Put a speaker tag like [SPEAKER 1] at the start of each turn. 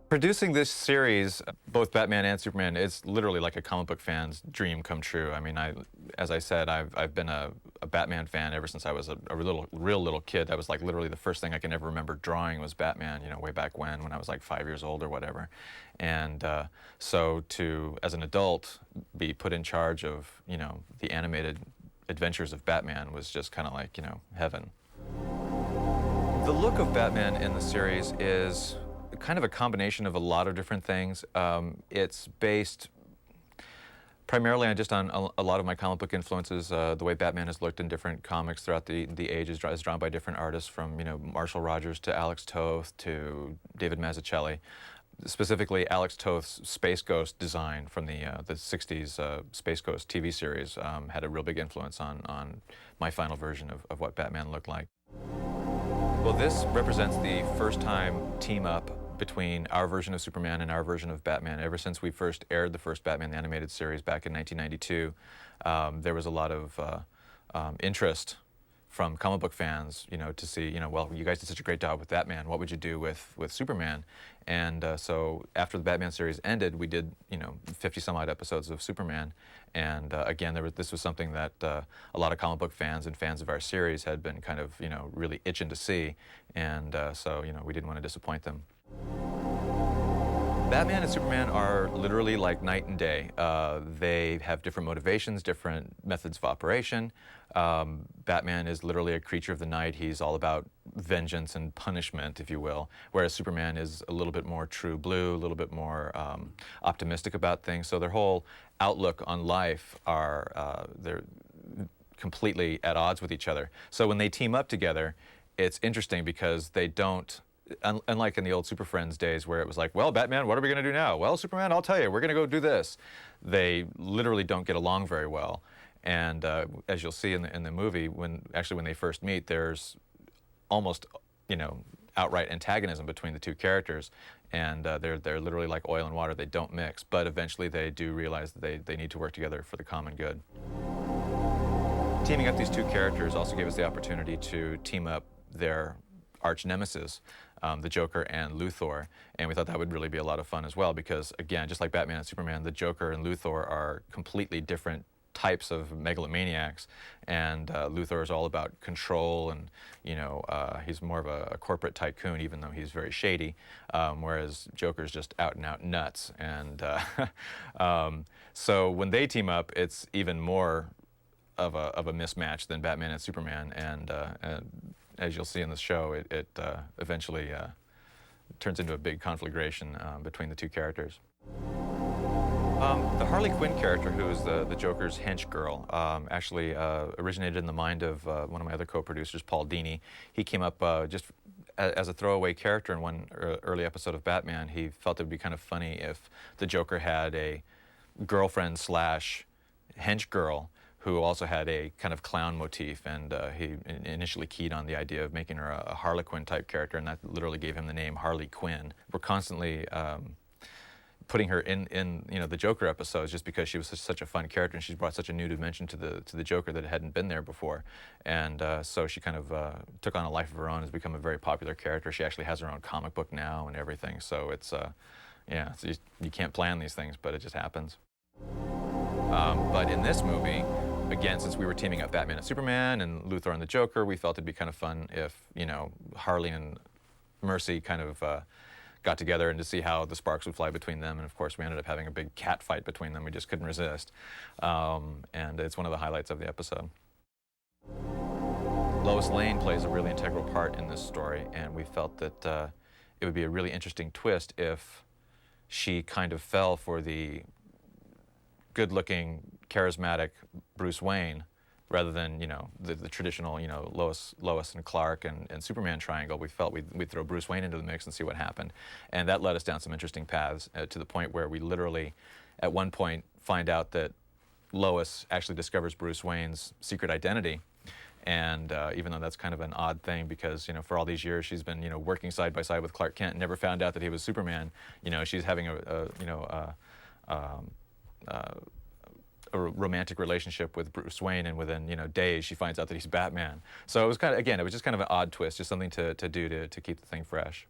[SPEAKER 1] Producing this series, both Batman and Superman, it's literally like a comic book fan's dream come true. I mean, as I said, I've been a Batman fan ever since I was a real little kid. That was like literally the first thing I can ever remember drawing was Batman, you know, way back when I was like 5 years old or whatever. And so as an adult, be put in charge of, you know, the animated adventures of Batman was just kind of like, you know, heaven. The look of Batman in the series is kind of a combination of a lot of different things. It's based primarily on a lot of my comic book influences. The way Batman has looked in different comics throughout the ages is drawn by different artists, from, you know, Marshall Rogers to Alex Toth to David Mazzucchelli. Specifically, Alex Toth's Space Ghost design from the 60s Space Ghost TV series had a real big influence on my final version of what Batman looked like. Well, this represents the first time team up between our version of Superman and our version of Batman. Ever since we first aired the first Batman the Animated Series back in 1992, there was a lot of interest from comic book fans, you know, to see, you know, well, you guys did such a great job with Batman, what would you do with Superman? And so after the Batman series ended, we did, you know, 50 some odd episodes of Superman. And again, this was something that a lot of comic book fans and fans of our series had been kind of, you know, really itching to see. And so, you know, we didn't want to disappoint them. Batman and Superman are literally like night and day. They have different motivations, different methods of operation. Batman is literally a creature of the night. He's all about vengeance and punishment, if you will, whereas Superman is a little bit more true blue, a little bit more optimistic about things. So their whole outlook on life they're completely at odds with each other. So when they team up together, it's interesting because they don't, unlike in the old Super Friends days where it was like, well, Batman, what are we going to do now? Well, Superman, I'll tell you, we're going to go do this. They literally don't get along very well. And as you'll see in the movie, when they first meet, there's almost, you know, outright antagonism between the two characters. And they're literally like oil and water. They don't mix. But eventually they do realize that they need to work together for the common good. Teaming up these two characters also gave us the opportunity to team up their arch nemesis, the Joker and Luthor, and we thought that would really be a lot of fun as well because, again, just like Batman and Superman, the Joker and Luthor are completely different types of megalomaniacs, and Luthor is all about control, and, you know, he's more of a corporate tycoon, even though he's very shady, whereas Joker's just out and out nuts. And so when they team up, it's even more of a mismatch than Batman and Superman, and as you'll see in the show, it eventually turns into a big conflagration between the two characters. The Harley Quinn character, who is the Joker's hench girl, actually originated in the mind of one of my other co-producers, Paul Dini. He came up just as a throwaway character in one early episode of Batman. He felt it would be kind of funny if the Joker had a girlfriend slash hench girl who also had a kind of clown motif, and he initially keyed on the idea of making her a Harlequin type character, and that literally gave him the name Harley Quinn. We're constantly putting her in you know, the Joker episodes just because she was such a fun character, and she's brought such a new dimension to the Joker that hadn't been there before. And so she kind of took on a life of her own, has become a very popular character. She actually has her own comic book now and everything. So it's yeah, so you can't plan these things, but it just happens. But in this movie, again, since we were teaming up Batman and Superman and Luthor and the Joker, we felt it'd be kind of fun if, you know, Harley and Mercy kind of got together and to see how the sparks would fly between them. And of course, we ended up having a big cat fight between them. We just couldn't resist. And it's one of the highlights of the episode. Lois Lane plays a really integral part in this story, and we felt that it would be a really interesting twist if she kind of fell for the good-looking, charismatic Bruce Wayne, rather than, you know, the traditional, you know, Lois and Clark and Superman triangle. We felt we'd throw Bruce Wayne into the mix and see what happened. And that led us down some interesting paths to the point where we literally, at one point, find out that Lois actually discovers Bruce Wayne's secret identity. And even though that's kind of an odd thing because, you know, for all these years she's been, you know, working side by side with Clark Kent and never found out that he was Superman, you know, she's having a romantic relationship with Bruce Wayne, and within, you know, days she finds out that he's Batman. So it was kind of, again, it was just kind of an odd twist, just something to do to keep the thing fresh.